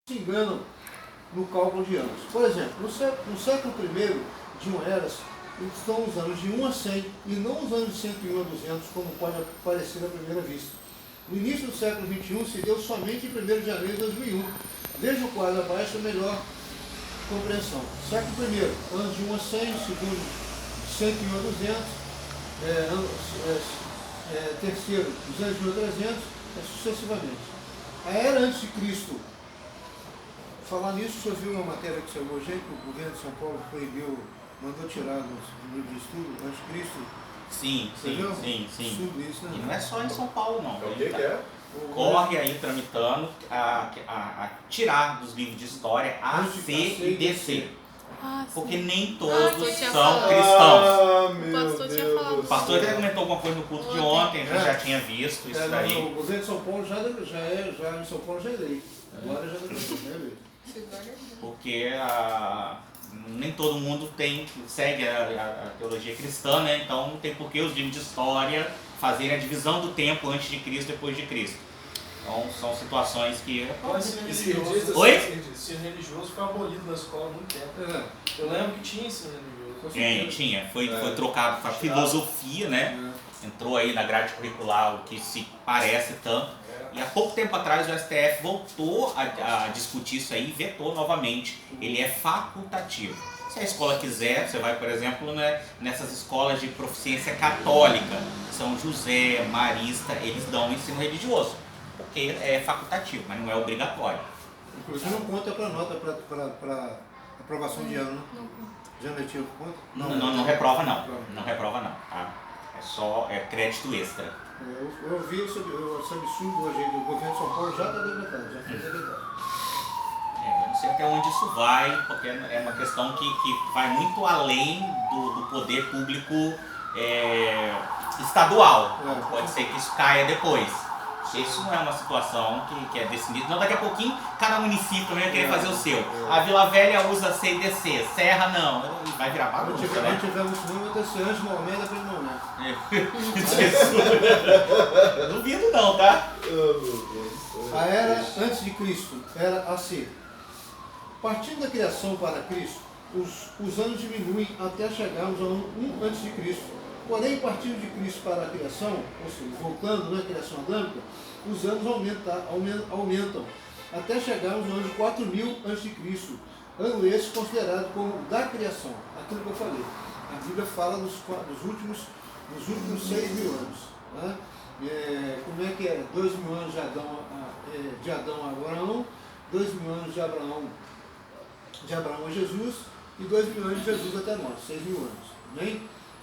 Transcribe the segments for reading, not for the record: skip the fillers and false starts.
se enganam no cálculo de anos. Por exemplo, no século I de uma era, estão os anos de 1 a 100 e não os anos de 101 a 200, como pode parecer à primeira vista. No início do século XXI se deu somente em 1º de janeiro de 2001. Veja o quadro abaixo a melhor compreensão. Século I, anos de 1 a 100, segundo de 101 a 200, terceiro, 201 a 300, sucessivamente. A era antes de Cristo. Falar nisso, o senhor viu uma matéria que saiu hoje aí, que o governo de São Paulo proibiu, mandou tirar no livro de estudo, antes de Cristo? Sim. Isso, né? E não é só em São Paulo, não. O que é? Corre aí tramitando a tirar dos livros de história A, C e DC. Porque nem todos são cristãos. Meu O pastor até comentou alguma coisa no culto de ontem, a gente já tinha visto isso daí. O governo de São Paulo já em São Paulo já é lei. Agora já é lei. Porque nem todo mundo segue a teologia cristã, né? Então não tem por que os livros de história fazerem a divisão do tempo antes de Cristo e depois de Cristo. Então são situações que... Oi? Ensino religioso foi abolido na escola há muito tempo. Eu lembro que tinha ensino religioso. Tinha. Foi trocado para filosofia, né? Entrou aí na grade curricular o que se parece tanto. E há pouco tempo atrás o STF voltou a discutir isso aí e vetou novamente. Ele é facultativo. Se a escola quiser, você vai, por exemplo, né, nessas escolas de proficiência católica, São José, Marista, eles dão ensino religioso, porque é facultativo, mas não é obrigatório. Inclusive não conta para nota, para aprovação de ano, né? Já letivo conta? Não reprova não. Não reprova não. Tá? É só crédito extra. Eu vi esse absurdo hoje aí do governo de São Paulo, já está decretado, já foi decretado. Eu não sei até onde isso vai, porque é uma questão que vai muito além do poder público estadual. Pode ser que isso caia depois. Isso não é uma situação que é decidida. Não, daqui a pouquinho cada município vai querer fazer o seu. A Vila Velha usa C e DC, Serra não. E vai virar bagunça, né? Quando tiver um cinema, vai ter ser Anjo Maomé da Prima Maomé. Duvido não, tá? A era antes de Cristo era AC. Partindo da criação para Cristo, os anos diminuem até chegarmos ao ano 1 antes de Cristo. Porém, partindo de Cristo para a criação, ou seja, voltando na criação adâmica, os anos aumentam até chegarmos ao ano de 4000 a.C., ano esse considerado como da criação, aquilo que eu falei. A Bíblia fala dos últimos 6.000 anos. Né? Como é que é? 2.000 anos de Adão a Abraão, 2.000 anos de Abraão a Jesus e 2.000 anos de Jesus até nós, 6.000 anos. Né?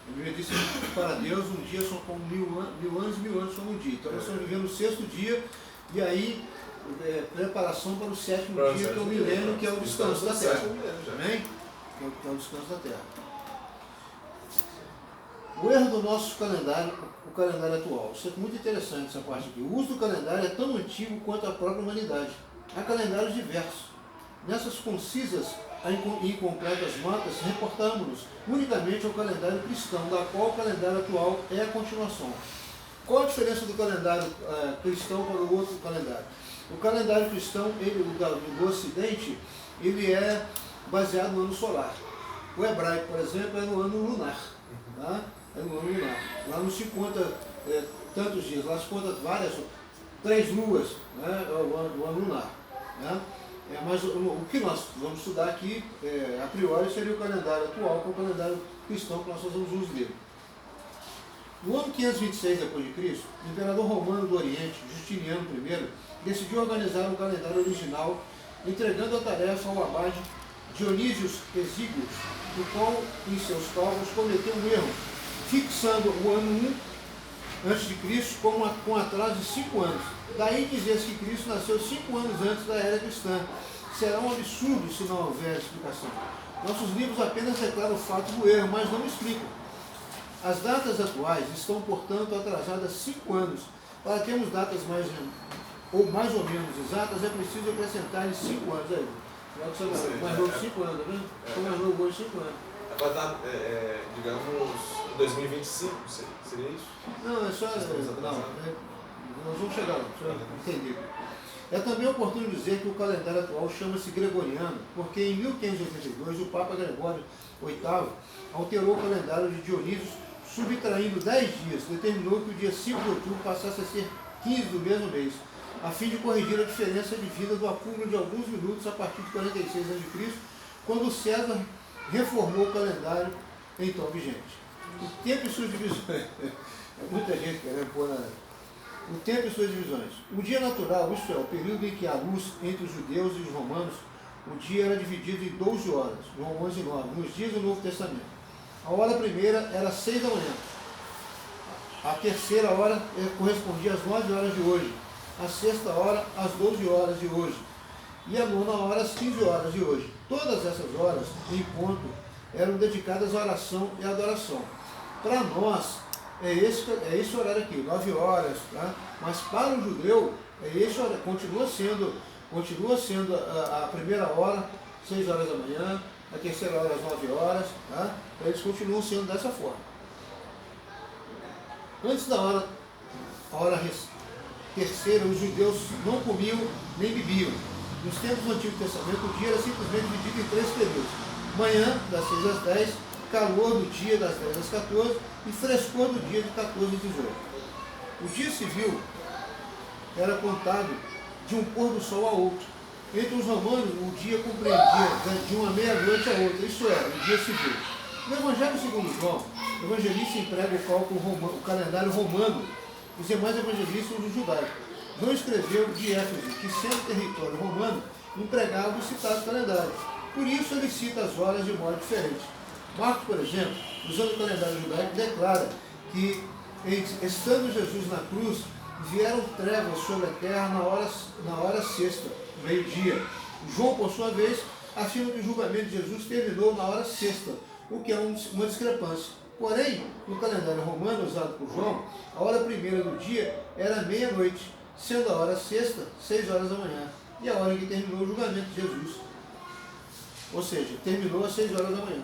A Bíblia diz que para Deus um dia são como 1.000 anos e 1.000 anos são um dia. Então nós estamos vivendo o 6º dia e aí preparação para o 7º dia, que é o milênio, que é o descanso da terra. Amém? Que é o descanso da terra. O erro do nosso calendário, o calendário atual. Isso é muito interessante essa parte aqui. O uso do calendário é tão antigo quanto a própria humanidade. Há calendários diversos. Nessas concisas e incompletas notas, reportamos-nos unicamente ao calendário cristão, da qual o calendário atual é a continuação. Qual a diferença do calendário cristão para o outro calendário? O calendário cristão, do Ocidente, ele é baseado no ano solar. O hebraico, por exemplo, é no ano lunar. Tá? É no ano lunar. Lá não se conta tantos dias, lá se conta 3 luas, né? O ano lunar. Né? Mas o que nós vamos estudar aqui, a priori, seria o calendário atual, que é o calendário cristão que nós fazemos uso dele. No ano 526 d.C., o imperador romano do Oriente, Justiniano I, decidiu organizar um calendário original, entregando a tarefa ao abade Dionísios Exíguos, no qual, em seus cálculos, cometeu um erro, fixando o ano 1 a.C. com atraso de 5 anos. Daí dizer-se que Cristo nasceu 5 anos antes da era cristã. Será um absurdo se não houver explicação. Nossos livros apenas declaram o fato do erro, mas não explicam. As datas atuais estão, portanto, atrasadas 5 anos. Para termos datas mais ou menos exatas, é preciso acrescentar 5 anos. Aí, mais novo 5 anos, tá vendo? Estou mais novo hoje 5 anos. Vai estar, digamos, 2025, seria isso? Não, é só... Não, nós vamos chegar lá, deixa eu entender. É também oportuno dizer que o calendário atual chama-se gregoriano, porque em 1582 o Papa Gregório VIII alterou o calendário de Dionísio, subtraindo 10 dias, determinou que o dia 5 de outubro passasse a ser 15 do mesmo mês, a fim de corrigir a diferença de vida do acúmulo de alguns minutos a partir de 46 a.C., quando César reformou o calendário então vigente. O tempo e suas divisões. Muita gente querendo pôr na... O tempo e suas divisões. O dia natural, isto é, o período em que há luz entre os judeus e os romanos, o dia era dividido em 12 horas, João 11:9, nos dias do Novo Testamento. A hora primeira era 6 da manhã. A terceira hora correspondia às 9 horas de hoje. A sexta hora às 12 horas de hoje. E a nona hora às 15 horas de hoje. Todas essas horas, em ponto, eram dedicadas à oração e à adoração. Para nós, é esse horário aqui, 9 horas, tá? Mas para o judeu, é esse horário, continua sendo a primeira hora, 6 horas da manhã, a terceira hora às 9 horas, tá? Eles continuam sendo dessa forma. Antes da hora terceira, os judeus não comiam nem bebiam. Nos tempos do Antigo Testamento, o dia era simplesmente dividido em 3 períodos. Manhã, das 6 às 10, calor do dia das 10 às 14 e frescor do dia de 14 às 18. O dia civil era contado de um pôr do sol a outro. Entre os romanos, o dia compreendia de uma meia-noite a outra, isso é, o dia civil. No Evangelho segundo João, o evangelista emprega o cálculo romano, o calendário romano, os demais evangelistas o judaico. João escreveu de Éfeso, que sendo território romano, empregava o citado calendário. Por isso ele cita as horas de modo diferente. Marcos, por exemplo, usando o calendário judaico, declara que, estando Jesus na cruz, vieram trevas sobre a terra na hora sexta, meio-dia. João, por sua vez, afirma que o julgamento de Jesus terminou na hora sexta, o que é uma discrepância. Porém, no calendário romano usado por João, a hora primeira do dia era meia-noite, sendo a hora sexta, 6 horas da manhã, e a hora em que terminou o julgamento de Jesus. Ou seja, terminou às 6 horas da manhã,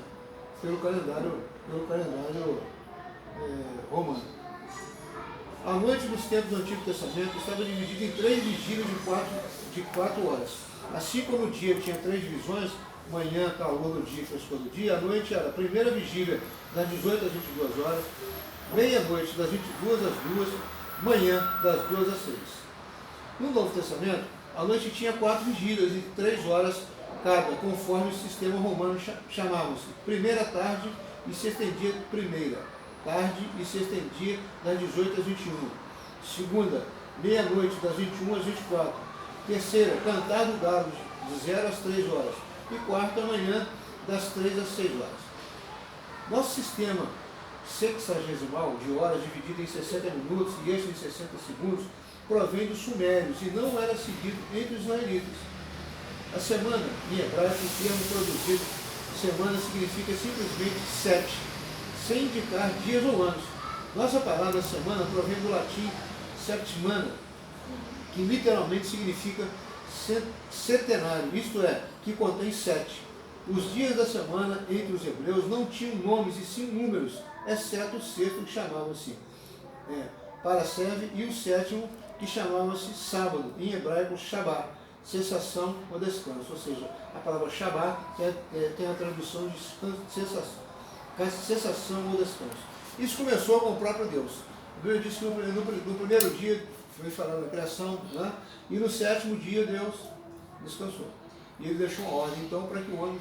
pelo calendário romano. A noite nos tempos do Antigo Testamento estava dividida em 3 vigílias de 4 horas. Assim como o dia tinha 3 divisões, manhã, calor do dia, frescor do dia, a noite era a primeira vigília das 18 às 22 horas, meia-noite das 22 às 2, manhã das 2 às 6. No Novo Testamento, a noite tinha 4 vigílias de 3 horas cada, conforme o sistema romano chamavam-se. Primeira tarde e se estendia primeira tarde e se estendia das 18 às 21. Segunda, meia-noite das 21 às 24. Terceira, cantar do galo de 0 às 3 horas. E quarta, manhã das 3 às 6 horas. Nosso sistema sexagesimal de horas dividido em 60 minutos e este em 60 segundos provém dos sumérios e não era seguido entre os israelitas. A semana, em hebraico, o termo produzido, semana significa simplesmente 7, sem indicar dias ou anos. Nossa palavra semana provém do latim septimana, que literalmente significa setenário, isto é, que contém 7. Os dias da semana entre os hebreus não tinham nomes e sim números, exceto o sexto, que chamava-se Paraseve, e o sétimo, que chamava-se sábado, em hebraico Shabá, cessação ou descanso. Ou seja, a palavra Shabá tem a tradução de cessação ou descanso. Isso começou com o próprio Deus. A Bíblia diz que no primeiro dia, foi falando da criação, né? E no sétimo dia Deus descansou. E ele deixou uma ordem, então, para que o homem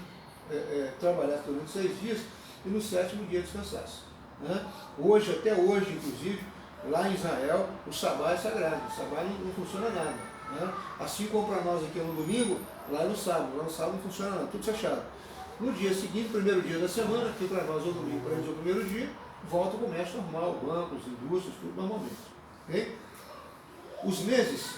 trabalhasse durante 6 dias e no sétimo dia descansasse. Né? Hoje, até hoje, inclusive, lá em Israel, o Sabá é sagrado. O Sabá não funciona nada. Né? Assim como para nós aqui no domingo, lá é no sábado. Lá no sábado não funciona nada, tudo fechado. No dia seguinte, primeiro dia da semana, que para nós é o domingo, para eles é o primeiro dia, volta o comércio normal, bancos, indústrias, tudo normalmente. Okay? Os meses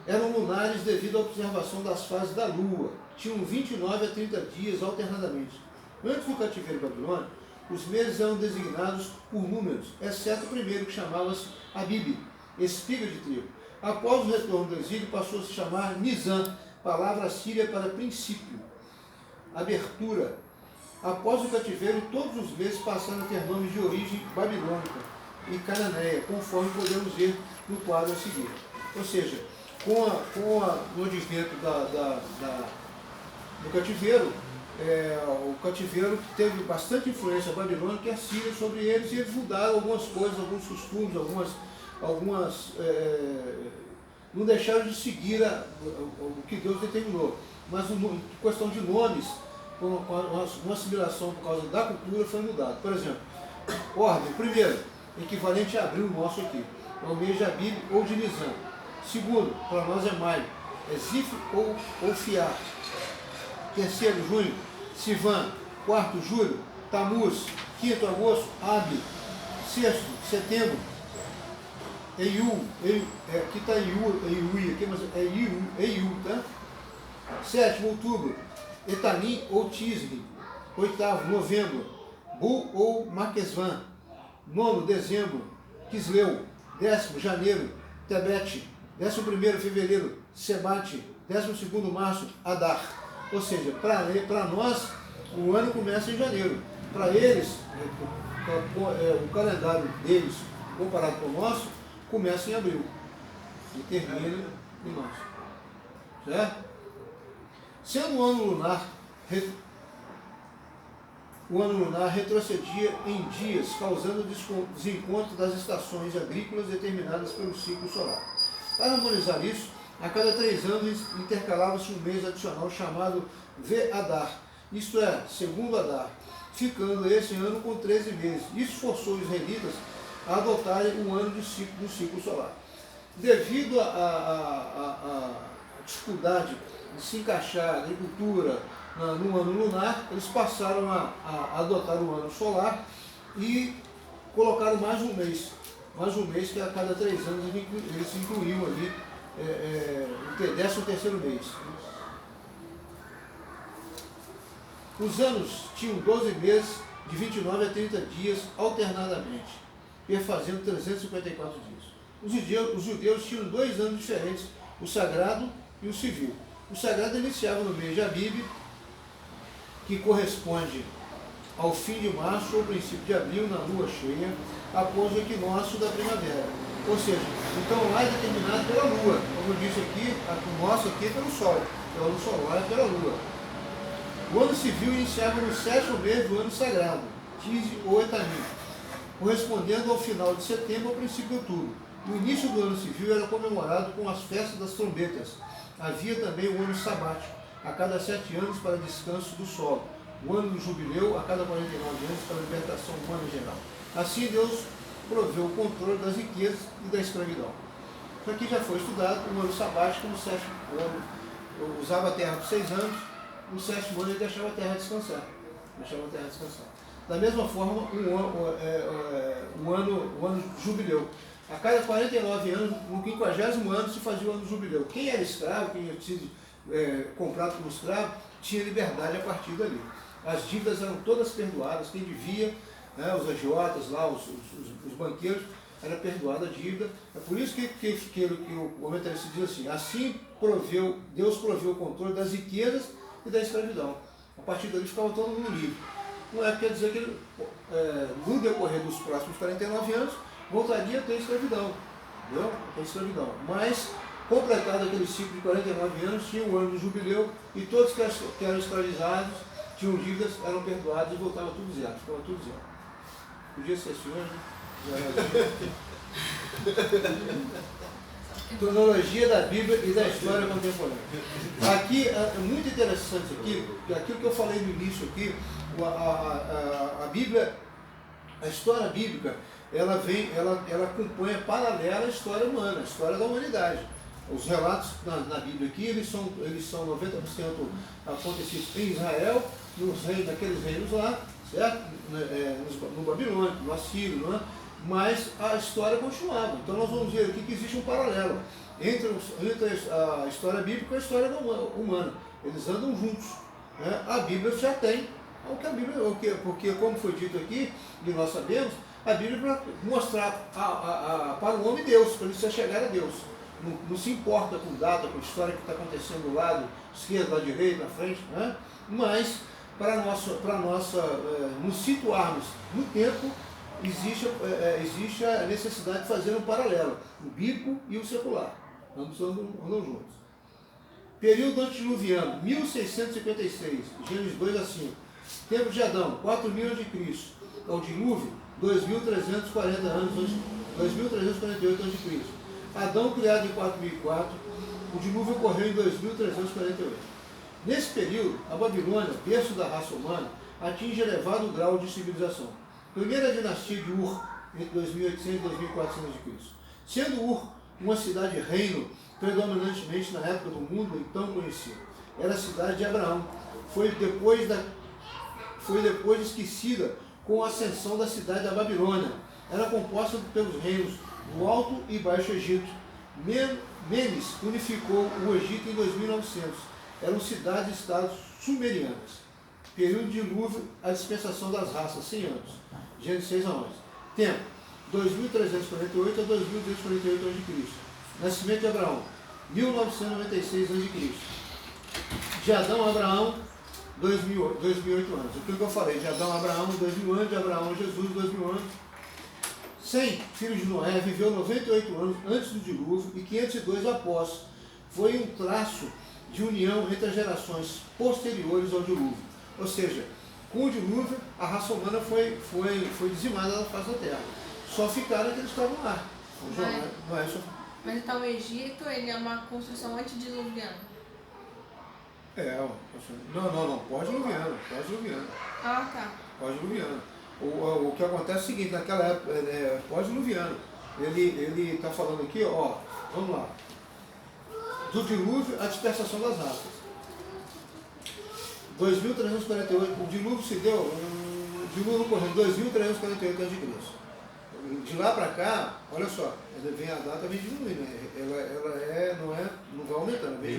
eram lunares devido à observação das fases da lua. Tinham 29 a 30 dias alternadamente. Antes do cativeiro babilônico, os meses eram designados por números, exceto o primeiro, que chamava-se Abib, espiga de trigo. Após o retorno do exílio, passou a se chamar Nisan, palavra síria para princípio, abertura. Após o cativeiro, todos os meses passaram a ter nomes de origem babilônica e cananeia, conforme podemos ver no quadro a seguir. Ou seja, no advento do cativeiro, o cativeiro teve bastante influência babilônica e assíria sobre eles, e eles mudaram algumas coisas, alguns costumes, não deixaram de seguir o que Deus determinou. Mas em questão de nomes, uma assimilação por causa da cultura foi mudado. Por exemplo, ordem, primeiro, equivalente a abril nosso aqui, é o mês de Abib ou de Nisan. Segundo, para nós é maio, é Zif ou Fiar. Terceiro, junho, Sivan. Quarto, julho, Tamuz. Quinto, agosto, Ab. Sexto, setembro, Eiu. Aqui está Eiui, aqui, mas é Eiu, tá? Sétimo, outubro, Etanim ou Tisri. Oitavo, novembro, Bu ou Marquesvan. Nono, dezembro, Quisleu. Décimo, janeiro, Tebete. 11º, fevereiro, Sebate. 12º, março, Adar. Ou seja, para nós, o ano começa em janeiro. Para eles, o calendário deles, comparado com o nosso, começa em abril e termina em março. Certo? Sendo o ano lunar retrocedia em dias, causando desencontro das estações agrícolas determinadas pelo ciclo solar. Para harmonizar isso, a cada 3 anos intercalava-se um mês adicional chamado Ve-Adar, isto é, segundo Adar, ficando esse ano com 13 meses. Isso forçou os israelitas a adotarem um ano do ciclo solar. Devido à dificuldade de se encaixar a agricultura no ano lunar, eles passaram a adotar o ano solar e colocaram mais um mês que a cada 3 anos eles incluíam ali o 13º mês. Os anos tinham 12 meses, de 29 a 30 dias alternadamente, perfazendo 354 dias. Os judeus tinham 2 anos diferentes, o sagrado e o civil. O sagrado iniciava no mês de Abib, que corresponde ao fim de março ou princípio de abril, na lua cheia, após o equinócio da primavera. Ou seja, então lá é determinado pela lua. Como eu disse aqui, o nosso aqui é pelo sol. O ano solar é pela lua. O ano civil iniciava no 7º mês do ano sagrado, Tizi ou Etanim, correspondendo ao final de setembro ou princípio de outubro. O início do ano civil era comemorado com as festas das trombetas. Havia também o ano sabático, a cada 7 anos para descanso do solo. O ano do jubileu, a cada 49 anos para a libertação humana geral. Assim Deus proveu o controle das riquezas e da escravidão. Isso aqui já foi estudado, o ano sabático no 7º ano. Eu usava a terra por 6 anos, no 7º ano ele deixava a terra descansar. Da mesma forma, o ano jubileu. A cada 49 anos, no 50º ano, se fazia o ano do jubileu. Quem era escravo, quem tinha sido comprado como escravo, tinha liberdade a partir dali. As dívidas eram todas perdoadas, quem devia, os agiotas lá, os banqueiros, era perdoada a dívida. É por isso que o comentarista diz assim Deus proveu o controle das riquezas e da escravidão. A partir dali ficava todo mundo livre. Não é, quer dizer que no decorrer dos próximos 49 anos, voltaria a ter escravidão. Entendeu? A ter escravidão. Mas, completado aquele ciclo de 49 anos, tinha o ano do jubileu e todos que eram escravizados, tinham dívidas, eram perdoados e voltava tudo zero. Ficava tudo zero. Podia ser assim hoje, Cronologia da Bíblia e da história contemporânea. Aqui é muito interessante aquilo que eu falei no início aqui, a Bíblia, a história bíblica, ela acompanha paralela à história humana, a história da humanidade. Os relatos na Bíblia aqui, eles são 90% acontecidos em Israel, naqueles reinos lá, certo? No Babilônico, no Assírio, não é? Mas a história continuava. Então nós vamos ver aqui que existe um paralelo entre a história bíblica e a história humana. Eles andam juntos. Né? A Bíblia já tem porque como foi dito aqui, e nós sabemos, a Bíblia é para mostrar para o homem Deus, para ele se chegar a Deus. Não se importa com data, com história que está acontecendo do lado esquerdo, do lado direito, na frente, né? Mas para nos situarmos no tempo, existe a necessidade de fazer um paralelo, o bíblico e o secular. Ambos andam juntos. Período antediluviano, 1656, Gênesis 2 a 5. Tempo de Adão, 4.000 a.C. Ao dilúvio, 2.340 anos, 2.348 a.C. Adão criado em 4004, o dilúvio ocorreu em 2.348. Nesse período, a Babilônia, berço da raça humana, atinge elevado grau de civilização. Primeira dinastia de Ur, entre 2800 e 2400 a.C. Sendo Ur uma cidade-reino predominantemente na época do mundo então conhecido. Era a cidade de Abraão. Foi depois esquecida com a ascensão da cidade da Babilônia. Era composta pelos reinos do Alto e Baixo Egito. Menes unificou o Egito em 2900. Eram cidades e estados sumerianas. Período de dilúvio, a dispensação das raças, 100 anos. Gênesis 6 a 11. Tempo, 2.348 a 2.248 a.C. Nascimento de Abraão, 1996 a.C. De Adão a Abraão, 2008 anos. Aquilo que eu falei, de Adão a Abraão, 2.000 anos, de Abraão a Jesus, 2.000 anos. Sem filho de Noé, viveu 98 anos antes do dilúvio e 502 após. Foi um traço de união entre as gerações posteriores ao dilúvio. Ou seja, com o dilúvio, a raça humana foi dizimada da face da terra. Só ficaram aqueles que estavam lá. Mas então o Egito, ele é uma construção antediluviana? Não, pós-diluviana. Ah, tá. Pós-diluviana. O que acontece é o seguinte, naquela época, pós-diluviano. Ele está falando aqui, ó, vamos lá. Do dilúvio, a dispersação das raças. 2.348, o dilúvio se deu, o dilúvio ocorreu em 2.348 a.C. De lá para cá, olha só, a data vem diminuindo, né? Não vai aumentando, vem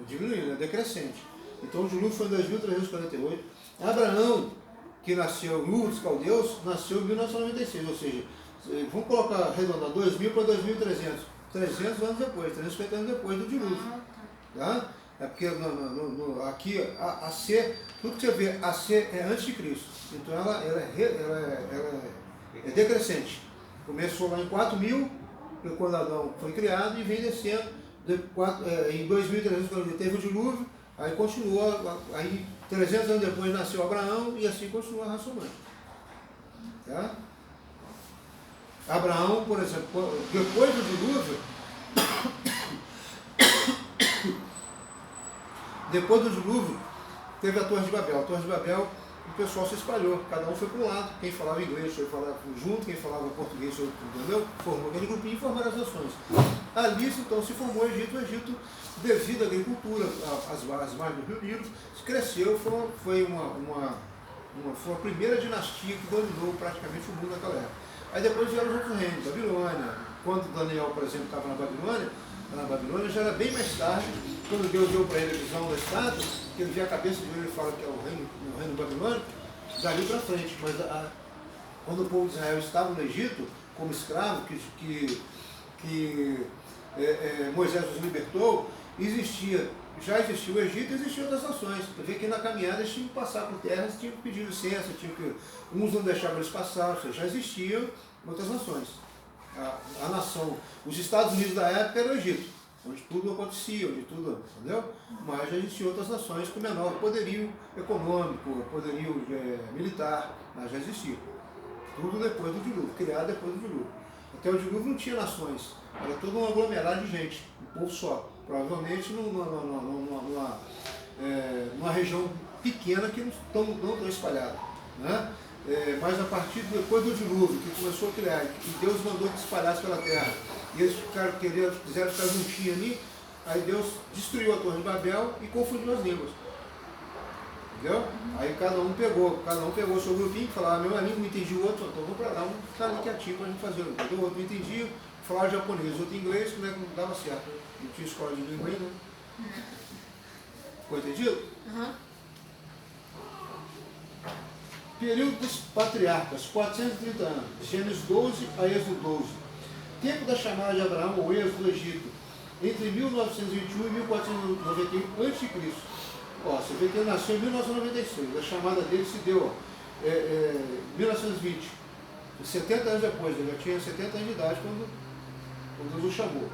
diminuindo, é decrescente. Então o dilúvio foi em 2.348. Abraão, que nasceu em Ur dos Caldeus, nasceu em 1996, ou seja, vamos colocar, arredondar, 2.000 para 2.300, 300 anos depois, 350 anos depois do dilúvio. Tá? É porque aqui a C, tudo que você vê, a C é antes de Cristo. Então ela é decrescente. Começou lá em 4.000, quando Adão foi criado, e vem descendo. Em 2.300, quando teve o dilúvio, aí continuou, aí 300 anos depois nasceu Abraão, e assim continua a raça humana. Tá? Abraão, por exemplo, depois do dilúvio, teve a Torre de Babel. A Torre de Babel, o pessoal se espalhou, cada um foi para um lado. Quem falava inglês foi falar junto, quem falava português foi, entendeu? Formou aquele grupinho e formaram as nações. Ali, então, se formou o Egito. O Egito, devido à agricultura, às margens do Rio Nilo, cresceu, foi a primeira dinastia que dominou praticamente o mundo naquela época. Aí depois vieram os outros reinos, Babilônia. Quando Daniel, por exemplo, estava na Babilônia já era bem mais tarde, quando Deus deu para ele a visão da estátua, que ele vê a cabeça de ele e fala que é o reino babilônico, dali para frente. Mas quando o povo de Israel estava no Egito, como escravo, que Moisés os libertou, já existia o Egito e existiam outras nações. Você vê que na caminhada eles tinham que passar por terras, tinham que pedir licença, uns não deixavam eles passar, ou seja, já existiam outras nações. A nação, os Estados Unidos da época era o Egito, onde tudo acontecia, entendeu? Mas já existiam outras nações com menor poderio econômico, poderio militar, mas já existia. Tudo depois do dilúvio, criado depois do dilúvio. Até o dilúvio não tinha nações, era todo um aglomerado de gente, um povo só. Provavelmente numa região pequena que não tão espalhada. Né? Mas a partir depois do dilúvio, que começou a criar, e Deus mandou que se espalhasse pela terra, e eles quiseram ficar juntinhos ali, aí Deus destruiu a Torre de Babel e confundiu as línguas. Entendeu? Aí cada um pegou o seu grupinho e falava a mesma língua, não entendia o outro, então vamos para lá, vamos ficar ali quietinho para a gente fazer. O outro não entendia, falava japonês, o outro inglês, como é que não dava certo? Não tinha escola de língua ainda. Ficou entendido? Uhum. Período dos patriarcas, 430 anos, Gênesis 12 a Êxodo 12. Tempo da chamada de Abraão ao êxodo do Egito, entre 1921 e 1491 a.C. Você vê que ele nasceu em 1996, a chamada dele se deu em 1920, 70 anos depois, ele já tinha 70 anos de idade quando Deus o chamou.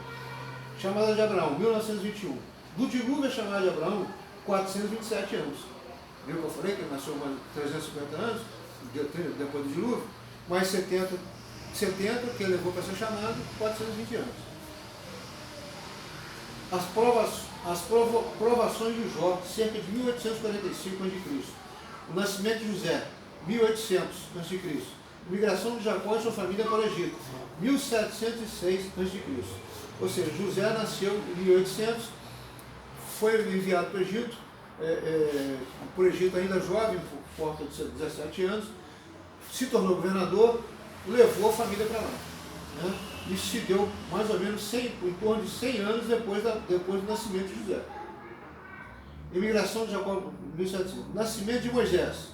Chamada de Abraão, 1921. Do dilúvio, a chamada de Abraão, 427 anos. Viu que eu falei que ele nasceu mais 350 anos, depois do dilúvio? Mais 70 que ele levou para ser chamado, 420 anos. As provações de Jó, cerca de 1845 a.C. O nascimento de José, 1800 a.C. Migração de Jacó e sua família para o Egito, 1706 a.C. Ou seja, José nasceu em 1800, foi enviado para o Egito, ainda jovem, por volta de 17 anos, se tornou governador, levou a família para lá. Né? Isso se deu mais ou menos em torno de 100 anos depois do nascimento de José. Imigração de Jacó, 1700. Nascimento de Moisés.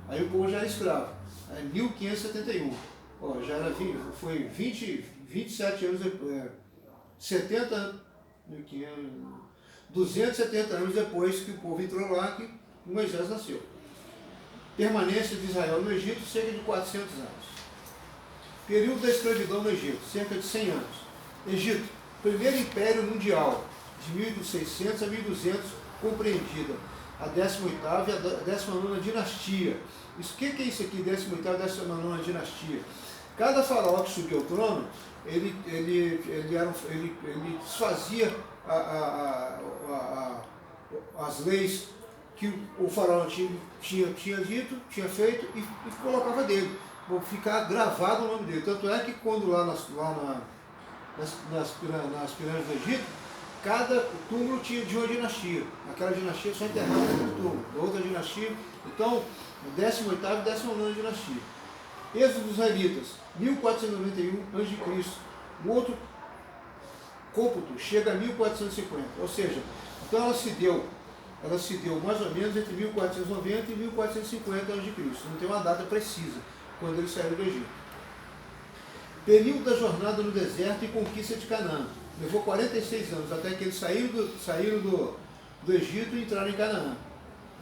Aí o povo já era escravo. Aí 1571. Ó, já era, foi 27 anos depois. 270 anos depois que o povo entrou lá, que Moisés nasceu. Permanência de Israel no Egito, cerca de 400 anos. Período da escravidão no Egito, cerca de 100 anos. Egito, primeiro império mundial, de 1600 a 1200, compreendida a 18ª e a 19ª dinastia. O que é isso aqui, 18ª e 19ª dinastia? Cada faraó que subiu ao trono, ele desfazia as leis que o faraó tinha dito, tinha feito e colocava dele, para ficar gravado o nome dele. Tanto é que quando lá nas pirâmides do Egito, cada túmulo tinha de uma dinastia. Aquela dinastia só enterrava naquele túmulo, outra dinastia. Então, 18ª e 19ª dinastia. Êxodo dos israelitas, 1491 a.C. O outro cômputo chega a 1450. Ou seja, então ela se deu mais ou menos entre 1490 e 1450 a.C. Não tem uma data precisa quando eles saíram do Egito. Período da jornada no deserto e conquista de Canaã. Levou 46 anos até que eles saíram do Egito e entraram em Canaã.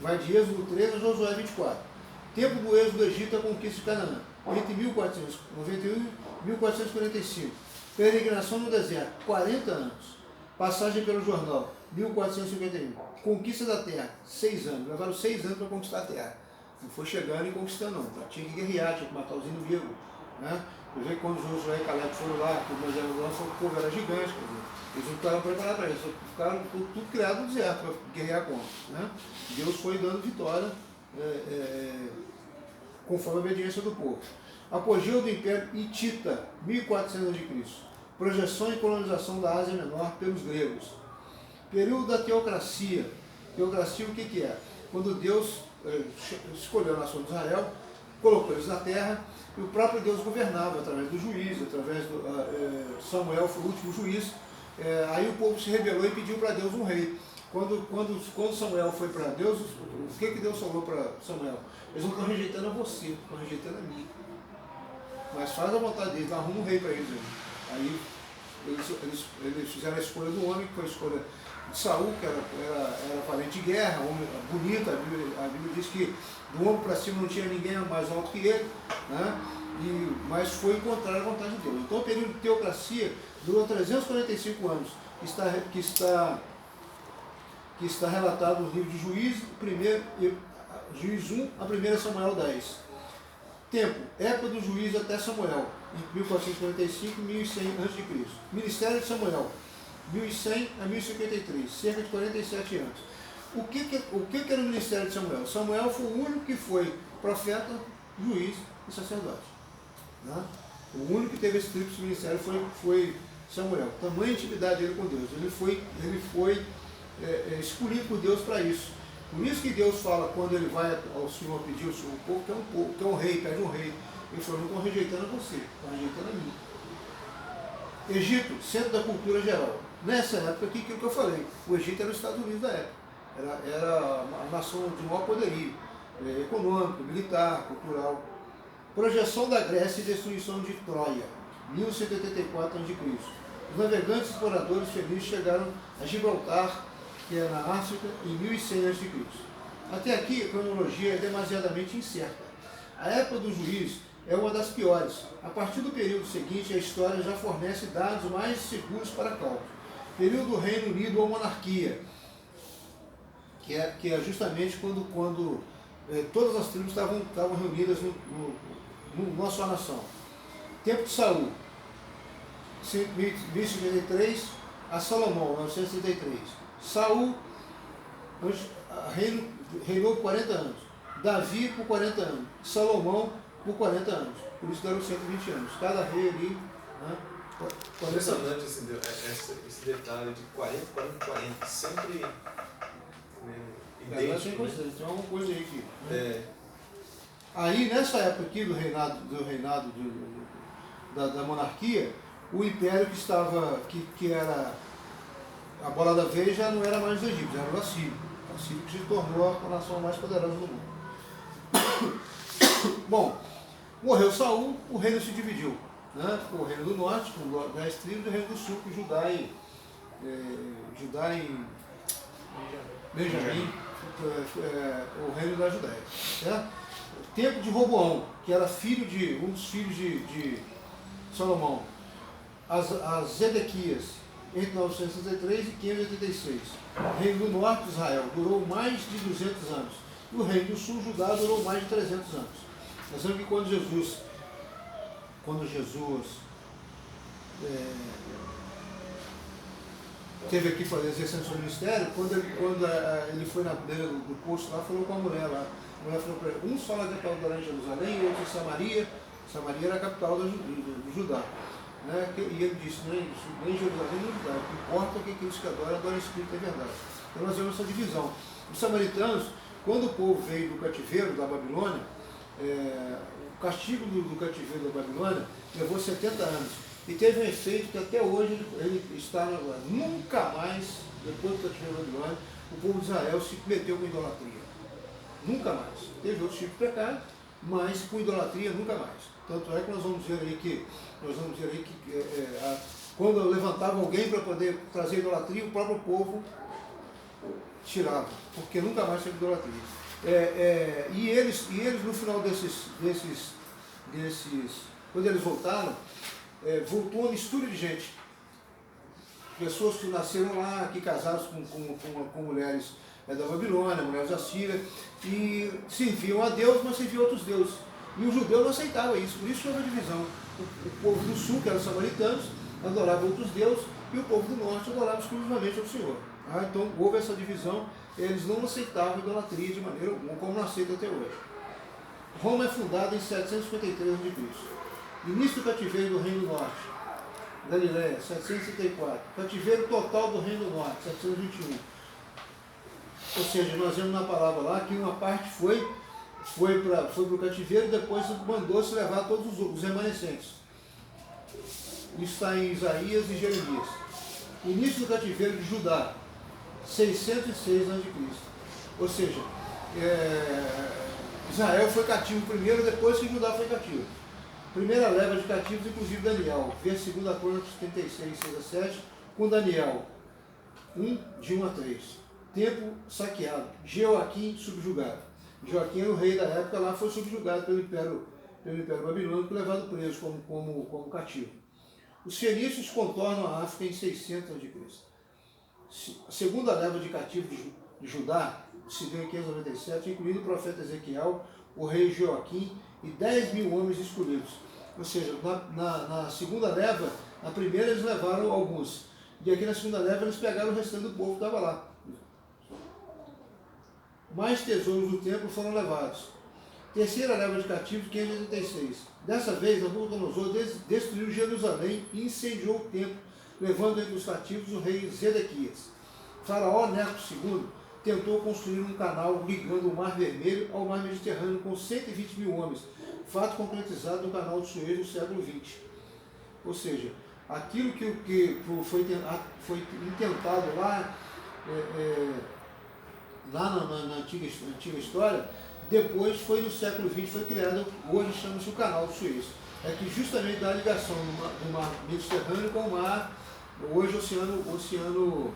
Vai de Êxodo 13 a Josué 24. Tempo do êxodo do Egito e a conquista de Canaã. Entre 1491 e 1445. Peregrinação no deserto, 40 anos. Passagem pelo Jordão, 1451. Conquista da terra, 6 anos. Levaram 6 anos para conquistar a terra. Não foi chegando e conquistando, não. Tinha que guerrear, tinha que matar os inimigos. Né? Eu vejo que quando Josué e Caleb foram lá, o povo era gigante. Eles não ficaram preparados para isso. Ficaram tudo criado no deserto para guerrear contra. Né? Deus foi dando vitória conforme a obediência do povo. Apogeu do Império Hitita, 1400 a.C. Projeção e colonização da Ásia Menor pelos gregos. Período da teocracia. Teocracia o que é? Quando Deus escolheu a nação de Israel, colocou eles na terra e o próprio Deus governava através do juiz, através do Samuel foi o último juiz. Aí o povo se rebelou e pediu para Deus um rei. Quando Samuel foi para Deus, o que Deus falou para Samuel? Eles não estão rejeitando a você, estão rejeitando a mim. Mas faz a vontade deles, arruma um rei para eles. Aí eles fizeram a escolha do homem, que foi a escolha de Saul, que era valente de guerra, homem bonito. A Bíblia diz que do ombro para cima não tinha ninguém mais alto que ele, né? Mas foi contrário à vontade de Deus. Então o período de teocracia durou 345 anos, que está relatado no livro de Juízes, Juiz 1 a 1 Samuel 10. Tempo, época do juiz até Samuel, em 1445 e 1100 a.C. Ministério de Samuel, 1100 a 1053, cerca de 47 anos. O que era o ministério de Samuel? Samuel foi o único que foi profeta, juiz e sacerdote. Né? O único que teve esse tríplice ministério foi Samuel. Tamanha intimidade dele com Deus. Ele foi escolhido por Deus para isso. Por isso que Deus fala, quando ele vai ao Senhor pedir o seu povo, que é um rei, pede um rei. Ele falou, não estão rejeitando a você, estão rejeitando a mim. Egito, centro da cultura geral. Nessa época aqui, aquilo que eu falei, o Egito era os Estados Unidos da época. Era a nação de maior poderio, econômico, militar, cultural. Projeção da Grécia e destruição de Troia, 1184 a.C. Os navegantes exploradores felizes chegaram a Gibraltar, que é na África, em 1100 a.C. Até aqui a cronologia é demasiadamente incerta. A época do juiz é uma das piores. A partir do período seguinte, a história já fornece dados mais seguros para cálculo. Período do Reino Unido ou monarquia, que é justamente quando todas as tribos estavam reunidas numa só nação. Tempo de Saul, 1053 a Salomão, 933. Saul reinou por 40 anos. Davi por 40 anos. Salomão por 40 anos. Por isso deram 120 anos. Cada rei ali, né, 40 Impressionante esse detalhe de 40, 40, 40. Sempre idêntico. Tem uma coisa aí que... É. Aí, nessa época aqui do reinado da monarquia, o império que era a bola da vez já não era mais os egípcios, era o Assírio. O Assírio que se tornou a nação mais poderosa do mundo. Bom, morreu Saul, o reino se dividiu. Né? O reino do norte, com 10 tribos, e o reino do sul, com Judá e Benjamim, o reino da Judéia. Né? Tempo de Roboão, que era um dos filhos de Salomão. As Zedequias, entre 963 e 586. O reino do norte de Israel durou mais de 200 anos. E o reino do sul, Judá, durou mais de 300 anos. Nós sabemos que quando Jesus teve aqui fazer exercendo seu ministério, quando ele foi na beira do poço lá, falou com a mulher lá. A mulher falou para ele, uns falam que a capital era em Jerusalém, outros em Samaria. Samaria era a capital do Judá. Né? E ele disse, nem Jerusalém nem Judá, o que importa é que aqueles que adoram em espírito e verdade. Então nós vemos essa divisão. Os samaritanos, quando o povo veio do cativeiro da Babilônia, o castigo do cativeiro da Babilônia levou 70 anos. E teve um efeito que até hoje ele está nunca mais, depois do cativeiro da Babilônia, o povo de Israel se meteu com idolatria. Nunca mais. Teve outros tipos de pecado, mas com idolatria nunca mais. Tanto é que nós vamos dizer aí que quando levantava alguém para poder trazer idolatria, o próprio povo tirava, porque nunca mais teve idolatria. E eles no final desses quando eles voltaram, voltou uma mistura de gente. Pessoas que nasceram lá, que casaram com mulheres da Babilônia, mulheres da Síria, e serviam a Deus, mas serviam a outros deuses. E o judeu não aceitava isso, por isso houve a divisão. O povo do sul, que eram os samaritanos, adorava outros deuses, e o povo do norte adorava exclusivamente ao Senhor. Então houve essa divisão, eles não aceitavam a idolatria de maneira alguma, como não aceitam até hoje. Roma é fundada em 753 a.C. Início do cativeiro do Reino do Norte, Galiléia, 734. Cativeiro total do Reino do Norte, 721. Ou seja, nós vemos na palavra lá que uma parte foi para o cativeiro e depois mandou-se levar todos os remanescentes. Isso está em Isaías e Jeremias. Início do cativeiro de Judá, 606 a.C. Ou seja, Israel foi cativo primeiro, depois que Judá foi cativo. Primeira leva de cativos, inclusive Daniel. Vê 2 Crônicas 36, 6 a 7, com Daniel 1, de 1 a 3. Tempo saqueado. Jeoaquim subjugado. Joaquim era o rei da época, lá foi subjugado pelo Império Babilônico, levado preso como cativo. Os fenícios contornam a África em 600 a.C. A segunda leva de cativos de Judá se deu em 597, incluindo o profeta Ezequiel, o rei Joaquim e 10.000 homens escolhidos. Ou seja, na segunda leva, na primeira eles levaram alguns, e aqui na segunda leva eles pegaram o restante do povo que estava lá. Mais tesouros do templo foram levados. Terceira leva de cativos, 586. Dessa vez, Nabucodonosor destruiu Jerusalém e incendiou o templo, levando entre os cativos o rei Zedequias. Faraó Neco II tentou construir um canal ligando o Mar Vermelho ao Mar Mediterrâneo com 120.000 homens, fato concretizado no canal de Suez no século XX. Ou seja, aquilo que foi intentado lá na antiga história, depois foi no século XX, foi criado, hoje chama-se o Canal de Suez. É que justamente dá a ligação do Mar Mediterrâneo com o mar, hoje Oceano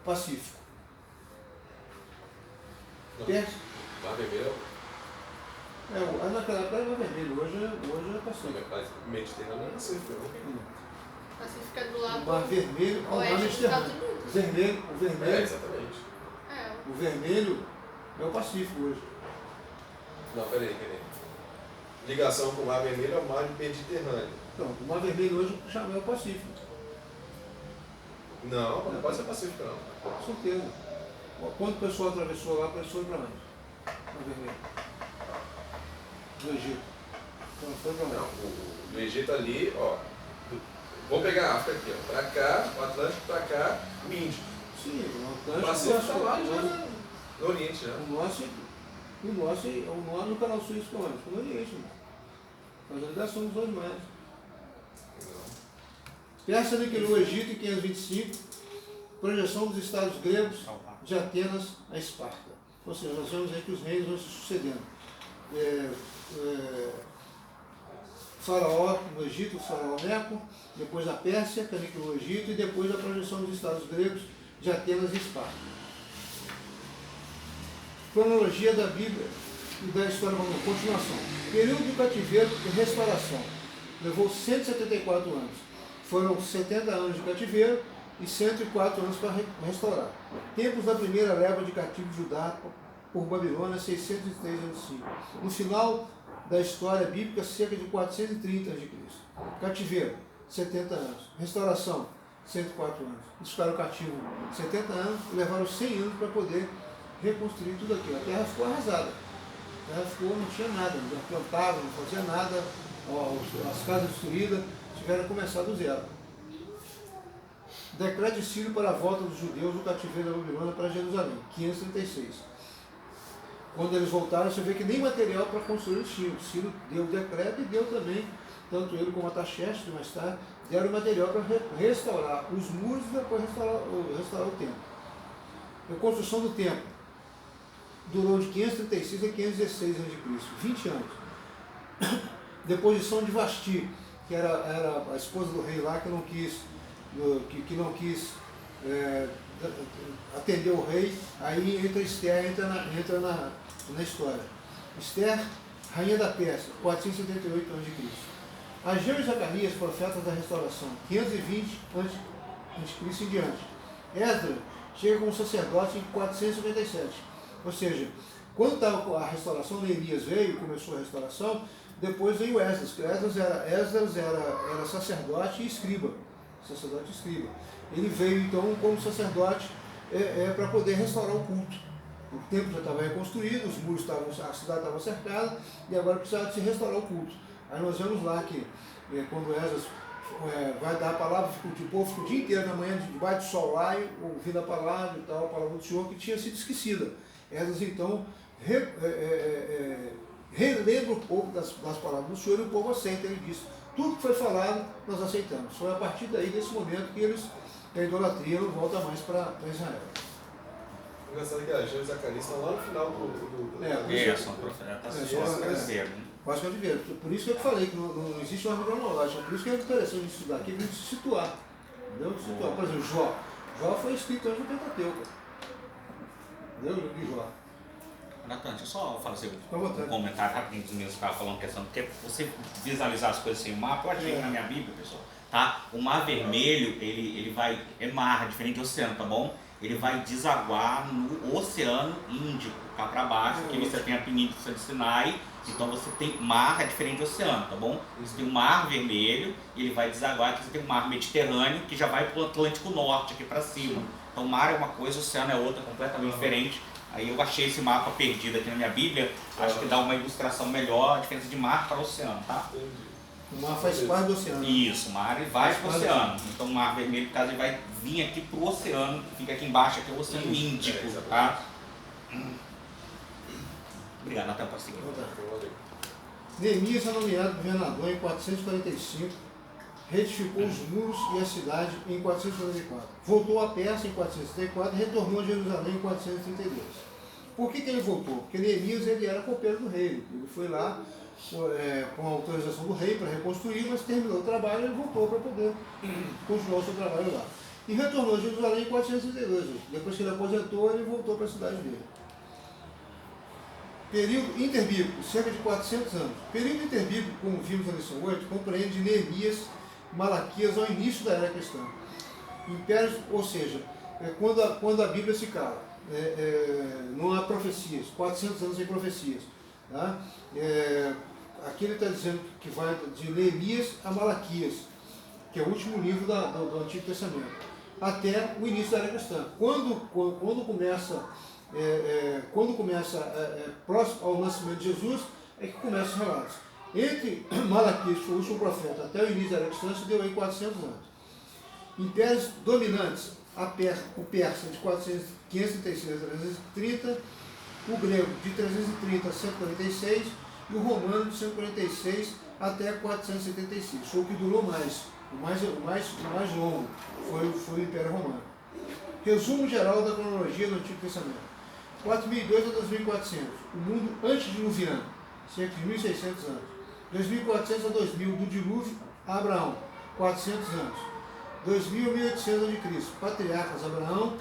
Pacífico. Mar Vermelho? Naquela época era Mar Vermelho, hoje é Pacífico. Mediterrâneo não é assim, Pacífico é do lado O Mar Vermelho ao Mar oeste dos Estados Mediterrâneo. Unidos. O vermelho, Exatamente. É, o vermelho é o Pacífico hoje. Não, peraí. Ligação com o Mar Vermelho é o Mar Mediterrâneo. Então, o Mar Vermelho hoje chama é o Pacífico. Não pode ser Pacífico, não. Com certeza. Quando o pessoal atravessou lá, atravessou para onde? Mar Vermelho. Do Egito. Então, foi para Não, onde? do Egito ali, ó. Vou pegar a África aqui, ó. Pra cá, o Atlântico pra cá, o Índico. Sim, o O Atlântico. Pacífico tá lá já no Oriente, né? O nosso no canal Suíço para onde? Para o Oriente, mano. Faz a ligação dos dois mares. Pérsia aniquilou o Egito em 525, projeção dos estados gregos de Atenas a Esparta. Ou seja, nós vemos aí que os reinos vão se sucedendo. Faraó no Egito, Faraó Neco, depois a Pérsia, que aniquilou o Egito, e depois a projeção dos estados gregos de Atenas e Esparta. Cronologia da Bíblia e da história, vamos lá, continuação. Período do cativeiro e restauração. Levou 174 anos. Foram 70 anos de cativeiro e 104 anos para restaurar. Tempos da primeira leva de cativos Judá por Babilônia, 603 a.C. No final da história bíblica, cerca de 430 a.C. Cativeiro, 70 anos. Restauração, 104 anos. Eles ficaram cativos 70 anos e levaram 100 anos para poder reconstruir tudo aquilo. A terra ficou arrasada. A terra ficou, não tinha nada, não plantava, não fazia nada. As casas destruídas tiveram que começar do zero. Decreto de Ciro para a volta dos judeus do cativeiro da Babilônia para Jerusalém, 536. Quando eles voltaram, você vê que nem material para construir eles tinham. Ciro deu o decreto e deu também, tanto ele como Ataxerxes, mais tarde, deram material para restaurar os muros e depois restaurar o templo. A construção do templo durou de 536 a 516 a.C., 20 anos. Deposição de Vasti, que era a esposa do rei lá, que não quis atender o rei, aí entra Esther, entra na história. Esther, rainha da Pérsia, 478 a.C. Ageu e Zacarias, profetas da restauração, 520 a.C. em diante. Esdras chega como sacerdote em 457. Ou seja, quando estava a restauração, Neemias veio e começou a restauração, depois veio Esdras, que Esdras era sacerdote e escriba. Ele veio então como sacerdote para poder restaurar o culto. O templo já estava reconstruído, os muros estavam, a cidade estava cercada e agora precisava de se restaurar o culto. Aí nós vemos lá que quando Esdras vai dar a palavra, o povo ficou o dia inteiro na manhã, debaixo do sol lá, ouvindo a palavra e tal, a palavra do Senhor que tinha sido esquecida. Esdras então relembra um pouco das palavras do Senhor e o povo aceita. Ele disse, tudo que foi falado nós aceitamos. Foi a partir daí, desse momento, que a idolatria não volta mais para Israel. Engraçado que Ageu e Zacarias estão lá no final São profetas. Quase cativeiro. Por isso que eu te falei que não existe uma ordem cronológica. Por isso que é interessante estudar aqui, para a gente se situar. Entendeu? Por exemplo, Jó. Jó foi escrito antes do Pentateuco. Entendeu? De Jó. Natan, deixa eu só fazer um comentário rapidinho dos meus que estavam falando questão, porque você visualizar as coisas sem o mapa, eu achei na minha Bíblia, pessoal, tá? O Mar Vermelho, ele vai, é mar, diferente do oceano, tá bom? Ele vai desaguar no Oceano Índico, cá para baixo, porque você tem a Península de Sinai, então você tem mar, é diferente do oceano, tá bom? Você tem o Mar Vermelho, e ele vai desaguar, aqui você tem o Mar Mediterrâneo, que já vai para o Atlântico Norte, aqui para cima. Então o mar é uma coisa, o oceano é outra, completamente diferente. Aí eu achei esse mapa perdido aqui na minha Bíblia, acho que dá uma ilustração melhor, a diferença de mar para o oceano, tá? O mar faz parte do oceano. Isso, o mar ele vai para o oceano. Então o Mar Vermelho, no caso, ele vai vir aqui para o oceano, que fica aqui embaixo, aqui é o Oceano Índico, tá? Obrigado, Natan, pode seguir. Neemias é nomeado governador em 445, retificou os muros e a cidade em 444. Voltou a Pérsia em 464 e retornou a Jerusalém em 432. Por que ele voltou? Porque Neemias ele era copeiro do rei. Ele foi lá com a autorização do rei para reconstruir, mas terminou o trabalho e ele voltou para poder continuar o seu trabalho lá. E retornou a Jerusalém em 432. Depois que ele aposentou, ele voltou para a cidade dele. Período interbíblico, cerca de 400 anos. Período interbíblico, como vimos na lição 8, compreende de Neemias Malaquias ao início da era cristã. Impérios, ou seja, quando a Bíblia se cala, não há profecias, 400 anos sem profecias. Tá? Aqui ele está dizendo que vai de Neemias a Malaquias, que é o último livro do Antigo Testamento, até o início da era cristã. Quando começa próximo ao nascimento de Jesus, é que começam os relatos. Entre Malaquias, que foi o último profeta, até o início da era cristã, se deu aí 400 anos. Impérios dominantes, o persa de 536 a 330, o grego de 330 a 146 e o romano de 146 até 476. Foi o que durou mais. O mais longo foi o Império Romano. Resumo geral da cronologia do Antigo Testamento. 4002 a 2400, o mundo antediluviano, cerca de 1600 anos. 2400 a 2000, do dilúvio a Abraão, 400 anos. 2000 a 1800 a.C., patriarcas Abraão,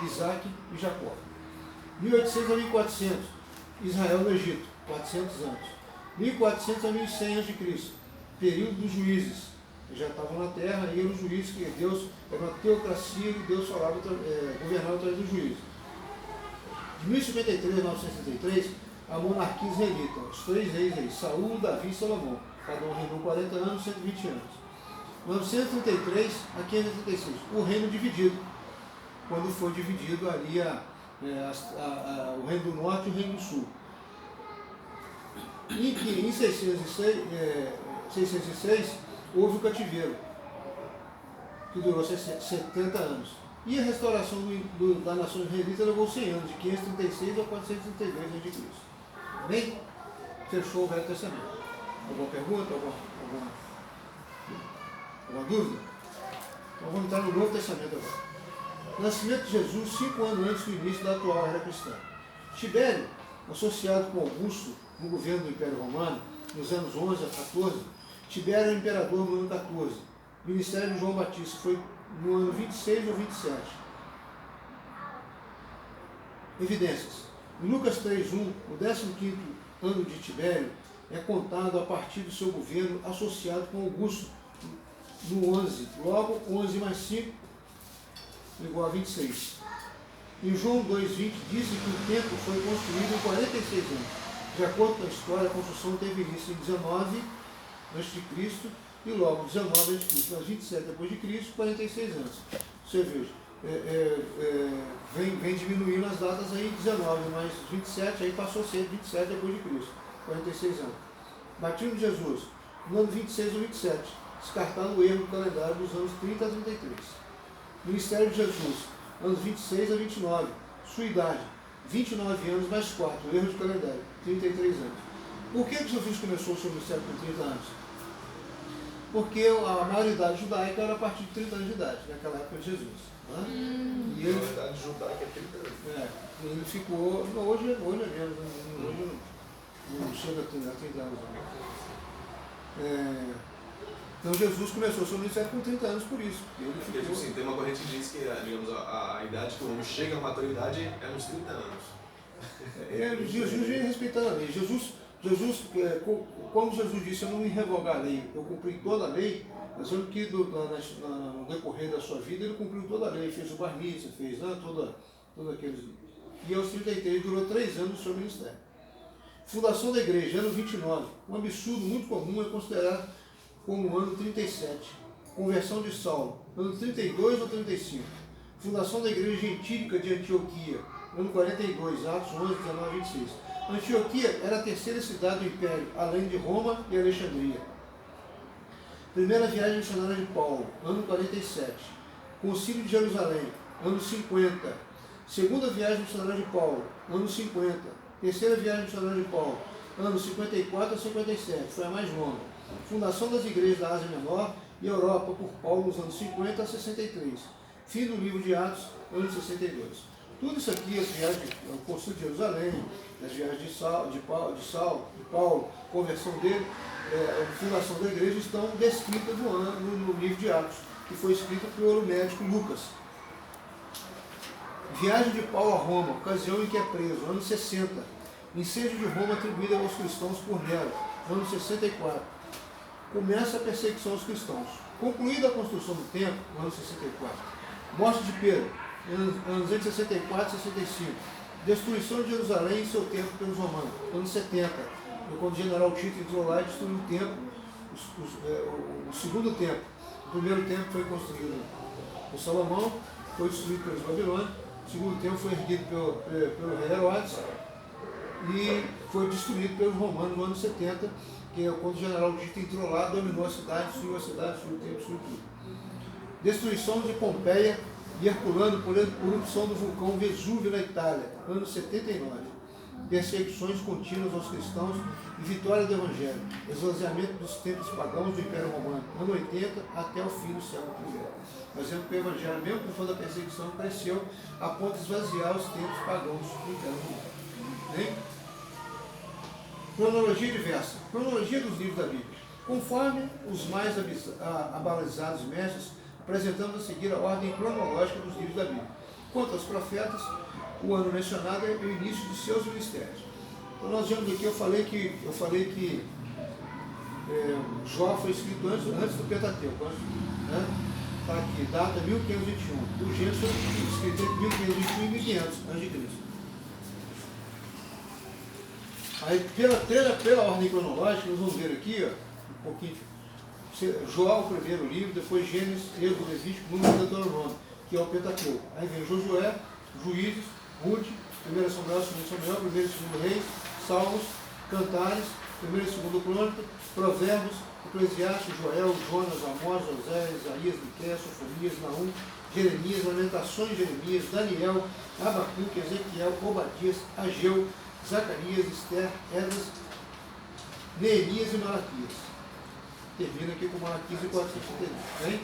Isaac e Jacó. 1800 a 1400, Israel no Egito, 400 anos. 1400 a 1100 a.C., período dos juízes. Já estavam na terra e eram os juízes que Deus, era uma teocracia e Deus falava, governava através dos juízes. De 1053 a 963, a monarquia israelita, os 3 reis, Saul, Davi e Salomão. Cada um reinou 40 anos, 120 anos. 933 a 536, o reino dividido, quando foi dividido ali o reino do norte e o reino do sul. E que em 606 houve o cativeiro, que durou 70 anos. E a restauração da nação israelita levou 100 anos, de 536 a 432 a.C. Bem, fechou o Velho Testamento. Alguma pergunta? Alguma dúvida? Então vamos entrar no Novo Testamento agora. Nascimento de Jesus 5 anos antes do início da atual era cristã. Tibério, associado com Augusto no governo do Império Romano, nos anos 11 a 14, Tibério era imperador no ano 14. O ministério de João Batista foi no ano 26 ou 27. Evidências. Em Lucas 3:1, o 15º ano de Tibério é contado a partir do seu governo associado com Augusto, no 11. Logo, 11 mais 5 igual a 26. Em João 2:20 diz que o templo foi construído em 46 anos. De acordo com a história, a construção teve início em 19 a.C. e logo 19 a.C., mas 27 d.C., 46 anos. Você veja, vem diminuindo as datas aí, 19 mais 27, aí passou a ser 27 d.C., 46 anos. Batismo de Jesus, no ano 26 ou 27, descartado o erro do calendário dos anos 30 a 33. Ministério de Jesus, anos 26 a 29, sua idade, 29 anos mais 4, erro de calendário, 33 anos. Por que Jesus começou o seu ministério com 30 anos? Porque a maioridade judaica era a partir de 30 anos de idade, naquela época de Jesus. Né? E ele, a maioridade judaica é 30 anos. Ele ficou, hoje é menos, hoje não chega a 30 anos. Então Jesus começou o seu ministério com 30 anos por isso. Ele ficou... Tipo assim, tem uma corrente que diz que digamos, a idade que o homem chega à maturidade é uns 30 anos. Jesus ia respeitando a lei. Jesus, como Jesus disse, eu não me revogar a lei, eu cumpri toda a lei, nós vemos que no decorrer da sua vida ele cumpriu toda a lei, fez o bar mitzvah, fez todo aqueles... E aos 33 durou 3 anos do seu ministério. Fundação da igreja, ano 29. Um absurdo muito comum é considerado como o ano 37. Conversão de Saulo, ano 32 ou 35. Fundação da igreja gentílica de Antioquia, ano 42, Atos 11, 19 e 26. Antioquia era a terceira cidade do Império, além de Roma e Alexandria. Primeira viagem missionária de Paulo, ano 47. Concílio de Jerusalém, ano 50. Segunda viagem missionária de Paulo, ano 50. Terceira viagem missionária de Paulo, ano 54 a 57, foi a mais longa. Fundação das igrejas da Ásia Menor e Europa por Paulo nos anos 50 a 63. Fim do livro de Atos, ano 62. Tudo isso aqui, as viagens, o Concílio de Jerusalém, as viagens de Paulo, conversão dele, a fundação da igreja, estão descritas no livro de Atos, que foi escrito pelo médico Lucas. Viagem de Paulo a Roma, ocasião em que é preso, ano 60. Incêndio de Roma atribuído aos cristãos por Nero, ano 64. começa a perseguição aos cristãos. Concluída a construção do templo, no ano 64, morte de Pedro, anos 64 e 65, destruição de Jerusalém e seu templo pelos romanos, anos 70, quando o general Tito entrou lá e destruiu o templo, o segundo templo. O primeiro templo foi construído por Salomão, foi destruído pelos babilônios, o segundo templo foi erguido pelo rei Herodes e foi destruído pelos romanos no ano 70, que é quando o general Tito entrou lá, dominou a cidade, destruiu o templo, destruiu tudo. Destruição de Pompeia e Herculano por erupção do vulcão Vesúvio na Itália, ano 79. Perseguições contínuas aos cristãos e vitória do Evangelho. Esvaziamento dos templos pagãos do Império Romano, ano 80 até o fim do século I. Nós vemos que o Evangelho, mesmo com toda a perseguição, cresceu a ponto de esvaziar os templos pagãos do Império Romano. Bem? Cronologia diversa. Cronologia dos livros da Bíblia. Conforme os mais abalizados mestres, apresentamos a seguir a ordem cronológica dos livros da Bíblia. Quanto aos profetas, o ano mencionado é o início de seus ministérios. Então nós vemos aqui, eu falei que Jó foi escrito antes do Pentateuco. Né? Está aqui, data 1521. O Gênesis foi escrito entre 1521 e 1500 a.C. Aí, pela ordem cronológica, nós vamos ver aqui, ó, um pouquinho, Jó, o primeiro livro, depois Gênesis, Êxodo, Levítico, Número e Deuteronômio, que é o Pentateuco. Aí vem Josué, Juízes, Ruth, 1 Samuel, 2 Samuel, 1 e 2 Reis, Salmos, Cantares, 1 e 2 Crônicas, Provérbios, Eclesiastes, Joel, Jonas, Amós, Oséias, Isaías, Miqueias, Sofonias, Naum, Jeremias, Lamentações, Jeremias, Daniel, Abacuque, Ezequiel, Obadias, Ageu, Zacarias, Esther, Esdras, Neemias e Malaquias. Termina aqui com Malaquias e 431. Hein?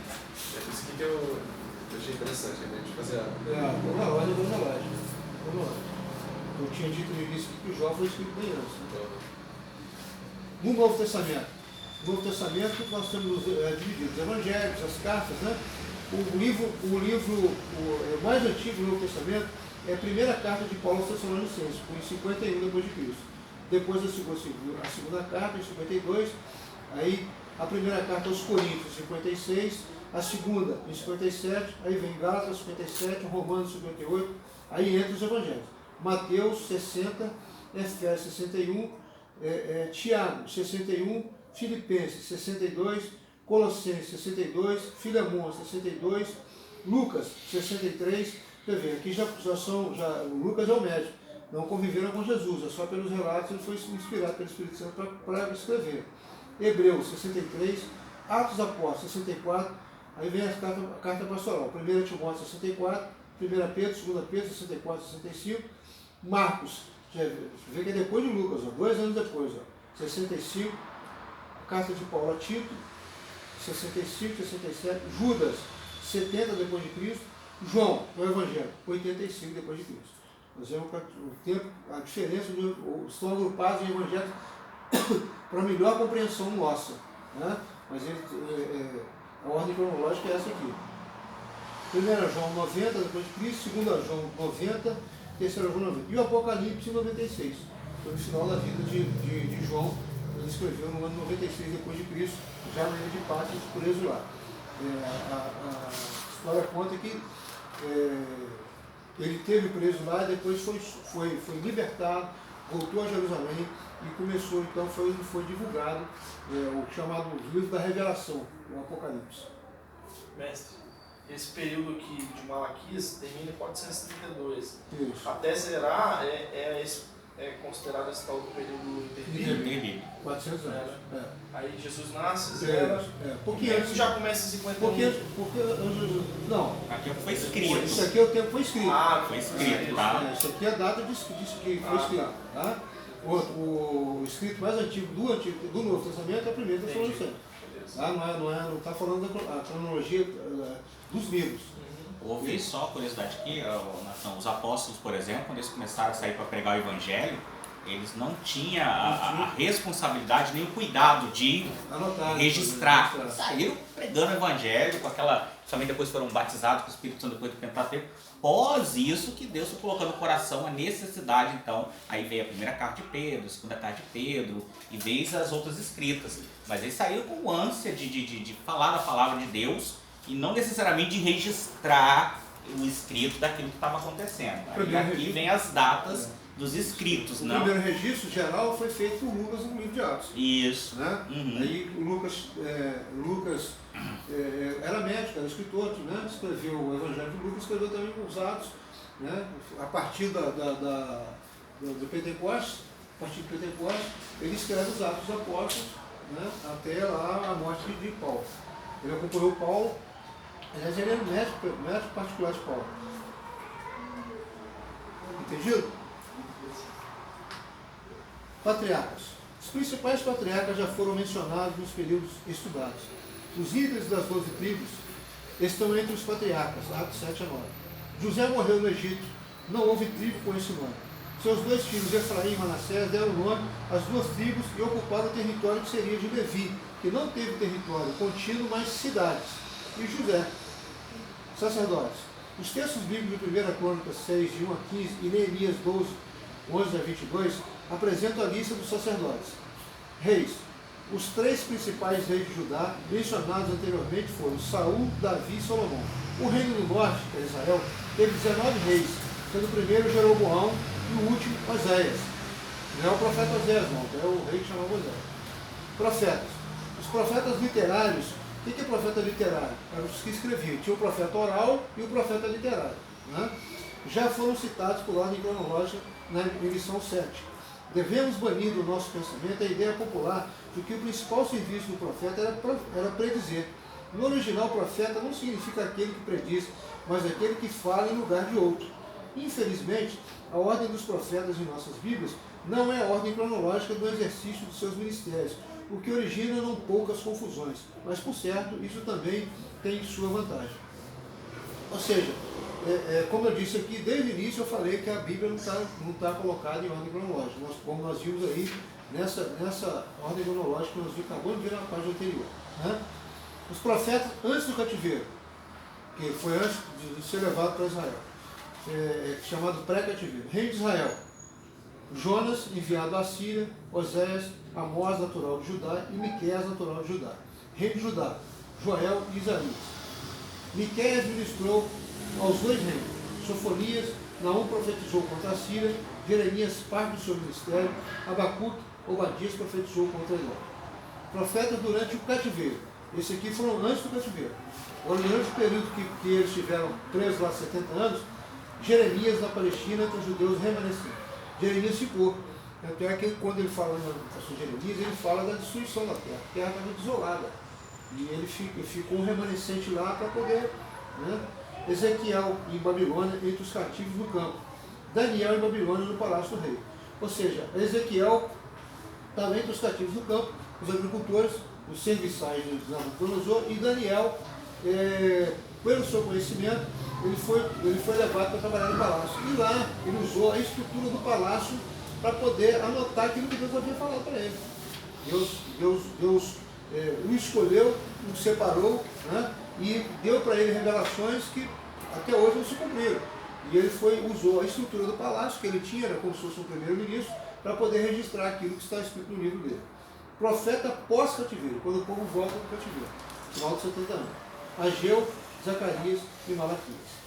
É por isso que eu achei interessante, né? De fazer a... Cronológica, cronológica. Eu tinha dito no início que o Jó foi escrito bem antes. Né? No Novo Testamento. No Novo Testamento nós temos dividido os evangelhos, as cartas, né? O livro mais antigo do Novo Testamento é a primeira carta de Paulo aos Tessalonicenses, em 51 depois de Cristo. Depois a segunda carta, em 52, aí a primeira carta aos Coríntios, em 56, a segunda, em 57, aí vem Gálatas, 57, Romanos, 58, aí entra os evangelhos. Mateus, 60, Efésios, 61, Tiago, 61, Filipenses, 62, Colossenses, 62, Filemão, 62, Lucas, 63, quer ver, aqui o Lucas é o médico, não conviveram com Jesus, é só pelos relatos ele foi inspirado pelo Espírito Santo para escrever. Hebreus, 63, Atos dos Apóstolos, 64, aí vem a carta pastoral, 1 Timóteo, 64, 1 Pedro, 2 Pedro, 64, 65, Marcos, vê que é depois de Lucas, 2 anos depois, 65, carta de Paulo a Tito, 65, 67, Judas, 70 depois de Cristo, João, o Evangelho, 85 depois de Cristo. Nós vemos o tempo, a diferença, estão agrupados em evangelhos para melhor compreensão nossa. Né? Mas a ordem cronológica é essa aqui. 1 João 90 depois de Cristo, 2 João 90, 3 João 90. E o Apocalipse 96. Foi no final da vida de João, ele escreveu no ano 96 depois de Cristo, já na ilha de Patmos, preso lá. A história conta que ele esteve preso lá, depois foi libertado, voltou a Jerusalém e começou, então foi divulgado o chamado livro da revelação, o Apocalipse. Mestre, esse período aqui de Malaquias termina em 432. Isso. Até Zerá é considerado esse tal do período intermediário. 400 anos. Aí Jesus nasce, Zera. Porque antes já começa em 51. Não. Aqui foi escrito. Isso aqui é o tempo que foi escrito. Foi escrito, tá? Isso aqui é a data de que foi escrito. Tá? O escrito mais antigo do Novo Testamento é o 1 Tessalonicenses. Não está falando da cronologia dos livros. Houve só curiosidade aqui, Natão, os apóstolos, por exemplo, quando eles começaram a sair para pregar o evangelho, eles não tinham a responsabilidade nem o cuidado de Anotar, registrar. Saíram pregando o evangelho, com aquela, somente depois foram batizados com o Espírito Santo depois do Pentateuco. Após isso que Deus foi colocando no coração a necessidade, então, aí veio a primeira carta de Pedro, a segunda carta de Pedro, e veio as outras escritas. Mas eles saíram com ânsia de falar da palavra de Deus e não necessariamente de registrar o escrito daquilo que estava acontecendo. Aí aqui vem as datas dos escritos. O primeiro registro geral foi feito por Lucas no livro de Atos. Isso. Né? Aí o Lucas era médico, era escritor, né? Escreveu o Evangelho de Lucas, escreveu também os Atos, né? A partir do Pentecostes, ele escreve os Atos dos Apóstolos, né? Até lá a morte de Paulo. Ele acompanhou Paulo, aliás, ele era médico particular de Paulo. Entendido? Patriarcas. Os principais patriarcas já foram mencionados nos períodos estudados. Os líderes das 12 tribos estão entre os patriarcas, Atos 7 a 9. José morreu no Egito, não houve tribo com esse nome. Seus dois filhos, Efraim e Manassés, deram nome às duas tribos e ocuparam o território que seria de Levi, que não teve território contínuo, mas cidades. E José, sacerdotes. Os textos bíblicos de 1 Crônicas 6, de 1 a 15 e Neemias 12, 11 a 22, apresentam a lista dos sacerdotes. Reis. Os três principais reis de Judá, mencionados anteriormente, foram Saul, Davi e Salomão. O reino do norte, que é Israel, teve 19 reis, sendo o primeiro Jeroboão e o último Oséias. Não é o profeta Oséias, não, é o rei que chamava Oséias. Profetas. Os profetas literários. O que é profeta literário? Eram os que escreviam. Tinha o profeta oral e o profeta literário. Né? Já foram citados por ordem cronológica na lição 7. Devemos banir do nosso pensamento a ideia popular de que o principal serviço do profeta era predizer. No original, profeta não significa aquele que prediz, mas aquele que fala em lugar de outro. Infelizmente, a ordem dos profetas em nossas Bíblias não é a ordem cronológica do exercício de seus ministérios, o que origina não poucas confusões, mas, por certo, isso também tem sua vantagem. Ou seja, como eu disse aqui, desde o início eu falei que a Bíblia não está colocada em ordem cronológica, como nós vimos aí nessa ordem cronológica que nós acabamos de ver na página anterior. Né? Os profetas antes do cativeiro, que foi antes de ser levado para Israel, chamado pré-cativeiro, rei de Israel, Jonas, enviado à Síria, Oséias, Amós, natural de Judá, e Miqueias, natural de Judá. Rei de Judá, Joel e Isaías. Miqueias ministrou aos dois reinos. Sofonias, Naum profetizou contra a Síria, Jeremias parte do seu ministério, Abacuque, Obadias profetizou contra Israel. Profetas durante o cativeiro. Esse aqui foram antes do cativeiro. Agora, durante o período que eles estiveram presos lá 70 anos, Jeremias na Palestina entre os judeus remanescentes. Jeremias ficou. Até que quando ele fala na pastor Jeremias, ele fala da destruição da terra. A terra estava desolada. E ele ficou um remanescente lá para poder. Né? Ezequiel em Babilônia, entre os cativos no campo. Daniel em Babilônia, no palácio do rei. Ou seja, Ezequiel estava entre os cativos do campo, os agricultores, os serviçais de Nabucodonosor, e Daniel, pelo seu conhecimento, ele foi levado para trabalhar no palácio. E lá ele usou a estrutura do palácio para poder anotar aquilo que Deus havia falado para ele. Deus o escolheu, o separou, né, e deu para ele revelações que até hoje não se cumpriram. E ele usou a estrutura do palácio que ele tinha, era como se fosse um primeiro-ministro, para poder registrar aquilo que está escrito no livro dele. Profeta pós-cativeiro, quando o povo volta do cativeiro, final de 70 anos. Ageu, Zacarias e Malaquias.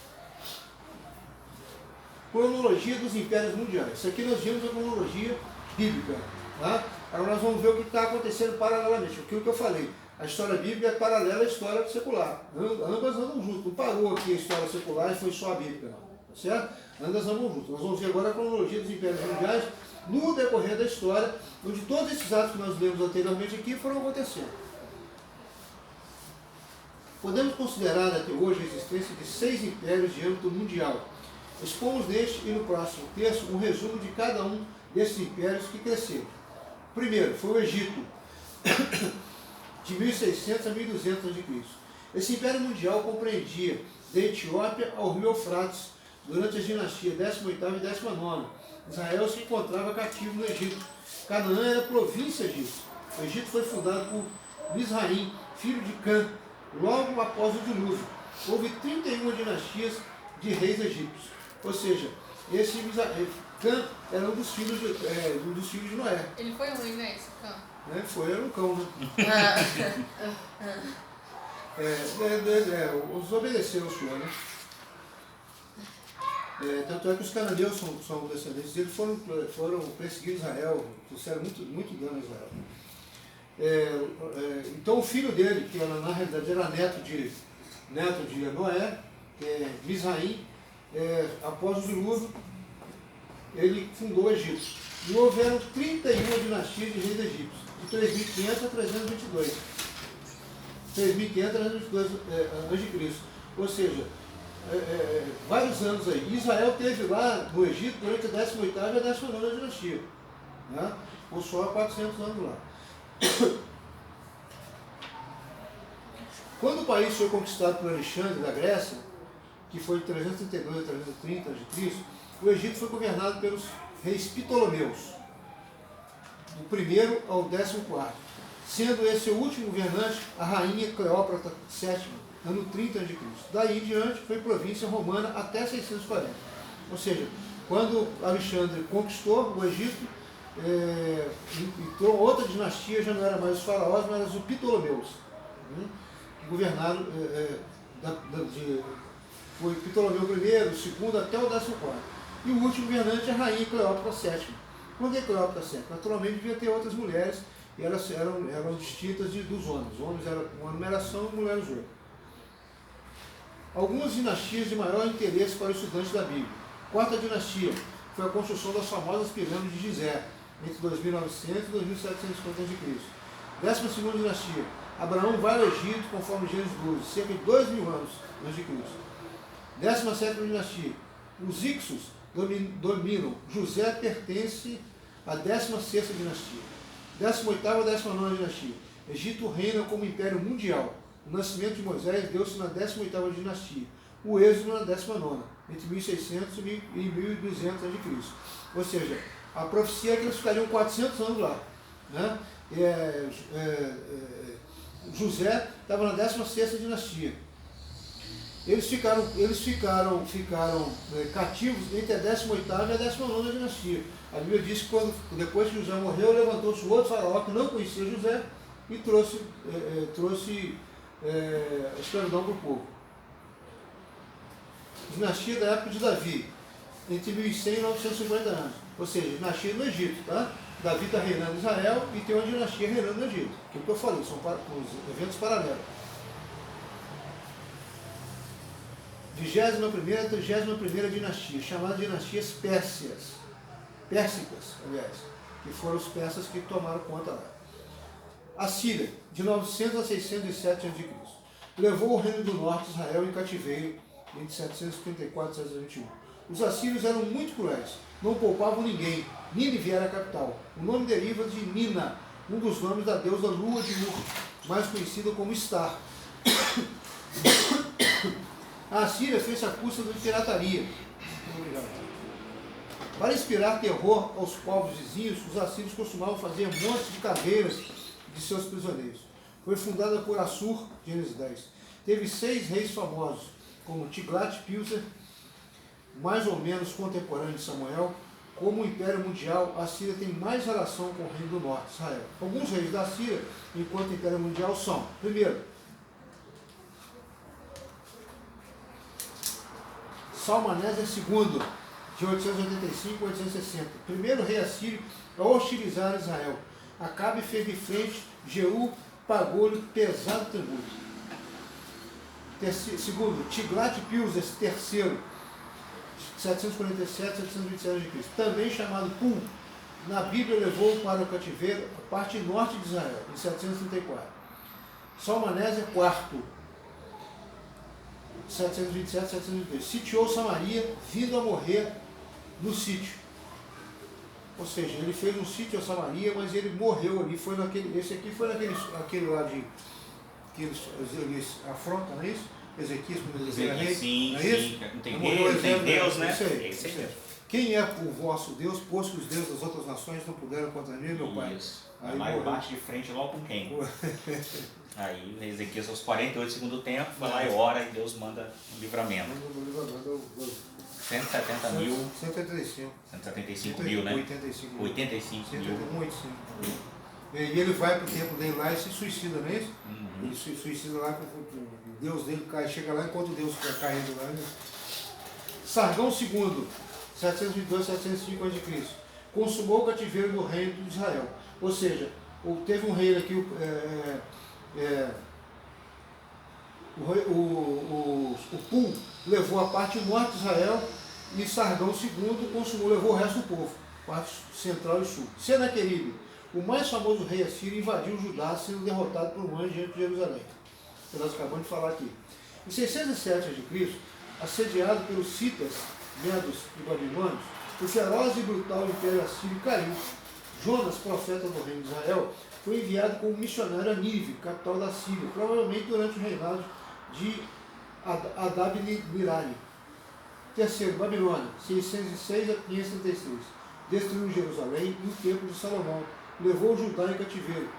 Cronologia dos impérios mundiais. Isso aqui nós vimos a cronologia bíblica. Tá? Agora nós vamos ver o que está acontecendo paralelamente. Aquilo que eu falei. A história bíblica é paralela à história secular. Ambas andam juntas. Não parou aqui a história secular e foi só a bíblica. Não. Tá certo? Ambas andam juntas. Nós vamos ver agora a cronologia dos impérios mundiais no decorrer da história, onde todos esses atos que nós lemos anteriormente aqui foram acontecendo. Podemos considerar até hoje a existência de 6 impérios de âmbito mundial. Expomos neste e no próximo texto um resumo de cada um desses impérios que cresceram. Primeiro, foi o Egito, de 1600 a 1200 a.C. Esse império mundial compreendia da Etiópia ao rio Eufrates, durante as dinastias 18ª e 19ª, Israel se encontrava cativo no Egito. Canaã era província disso. O Egito foi fundado por Misraim, filho de Cã, logo após o dilúvio. Houve 31 dinastias de reis egípcios. Ou seja, esse Cã era um dos filhos de Noé. Ele foi ruim, né, esse Cã? Era um cão, né? Os obedeceram o Senhor, né? Tanto é que os cananeus são descendentes deles, foram perseguir Israel, trouxeram muito dano a Israel. Então o filho dele, que na realidade era neto de Noé, que é Misraim, após o dilúvio, ele fundou o Egito. E houveram 31 dinastias de reis egípcios, de 3.500 a 322. 3.500 a 322 a.C. Ou seja, vários anos aí. Israel teve lá no Egito durante a 18ª e a 19ª dinastia. Né? Ou só 400 anos lá. Quando o país foi conquistado por Alexandre da Grécia, que foi de 332 a 330 a.C., o Egito foi governado pelos reis Ptolomeus, do 1º ao 14º, sendo esse o último governante a rainha Cleópatra VII, ano 30 a.C. Daí em diante foi província romana até 640. Ou seja, quando Alexandre conquistou o Egito, entrou outra dinastia, já não era mais os faraós, mas os Ptolomeus, que governaram, foi Ptolomeu I, o segundo até o 14º. E o último governante é a rainha Cleópatra VII. Por que Cleópatra VII? Naturalmente devia ter outras mulheres, e elas eram distintas dos homens. Os homens eram uma numeração e mulheres outra. Algumas dinastias de maior interesse para os estudantes da Bíblia. Quarta dinastia foi a construção das famosas pirâmides de Gizé, entre 2900 e 2750 a.C. 12ª dinastia. Abraão vai ao Egito, conforme Gênesis 12, cerca de 2.000 anos a.C. 17ª dinastia. Os Ixos dominam. José pertence à 16ª dinastia. 18ª e 19ª dinastia. Egito reina como império mundial. O nascimento de Moisés deu-se na 18ª dinastia. O êxodo na 19ª, entre 1600 e 1200 a.C. Ou seja, a profecia é que eles ficariam 400 anos lá. Né? José estava na 16ª dinastia. Eles ficaram cativos entre a 18ª e a 19ª dinastia. A Bíblia diz que depois que José morreu, levantou-se outro faraó que não conhecia José e trouxe a escravidão para o povo. Dinastia da época de Davi, entre 1100 e 950 anos. Ou seja, dinastia no Egito, tá? Davi está reinando em Israel e tem uma dinastia reinando no Egito. Que é o que eu falei, são eventos paralelos. 21ª e 31ª dinastia, chamada dinastias pérsicas, aliás, que foram os persas que tomaram conta lá. A Síria, de 900 a 607 a.C., levou o reino do norte de Israel em cativeiro entre 754 e 721. Os assírios eram muito cruéis, não poupavam ninguém. Nínive era a capital. O nome deriva de Nina, um dos nomes da deusa Lua de Ur, mais conhecida como Star. A Assíria fez a custa de pirataria. Para inspirar terror aos povos vizinhos, os assírios costumavam fazer montes de caveiras de seus prisioneiros. Foi fundada por Assur, Gênesis 10. Teve 6 reis famosos, como Tiglat-Pileser, mais ou menos contemporâneo de Samuel. Como o Império Mundial, a Síria tem mais relação com o Reino do Norte, Israel. Alguns reis da Síria, enquanto Império Mundial, são: primeiro, Salmaneser II, de 885 a 860, primeiro rei assírio a hostilizar Israel. Acabe fez de frente, Jeú pagou-lhe pesado tributo. Segundo, Tiglat-Pileser III, 747 a 727 a.C., também chamado Pul, na Bíblia levou para o cativeiro a parte norte de Israel, em 734. Salmaneser IV, 727 a 722, sitiou Samaria, vindo a morrer no sítio. Ou seja, ele fez um sítio a Samaria, mas ele morreu ali. Esse aqui foi aquele lá que eles afrontam, não é isso? Ezequias, quando ele era rei. Sim, não é isso? sim. Não tem Deus, né? Isso aí. Esse aí mesmo. quem é o vosso Deus, pois que os deuses das outras nações não puderam contra mim, meu pai? Isso. Aí Aí morreu. bate de frente logo com quem? Aí Ezequias aos 48 do segundo tempo, vai lá e ora e Deus manda um livramento. 170 mil, 185. 175 mil, né? 85 mil. 85 mil. 185. E ele vai pro templo dele lá e se suicida, não é isso? Uhum. Ele se suicida lá, o Deus dele cai, chega lá enquanto Deus fica caindo lá. Né? Sargão II, 722, 705 a.C. Consumou o cativeiro do reino de Israel. Ou seja, teve um rei aqui, o Pul levou a parte norte de Israel e Sargão II consumou, levou o resto do povo, parte central e sul. Senaqueribe, o mais famoso rei assírio, invadiu Judá, sendo derrotado por um anjo diante de Jerusalém. Que nós acabamos de falar aqui. Em 607 a.C., assediado pelos citas, medos e babilônios, o feroz e brutal império assírio caiu. Jonas, profeta do reino de Israel, foi enviado como missionário a Nínive, capital da Síria, provavelmente durante o reinado de Adab-nirani. Terceiro, Babilônia, 606 a 536. Destruiu Jerusalém e o templo de Salomão. Levou Judá em cativeiro.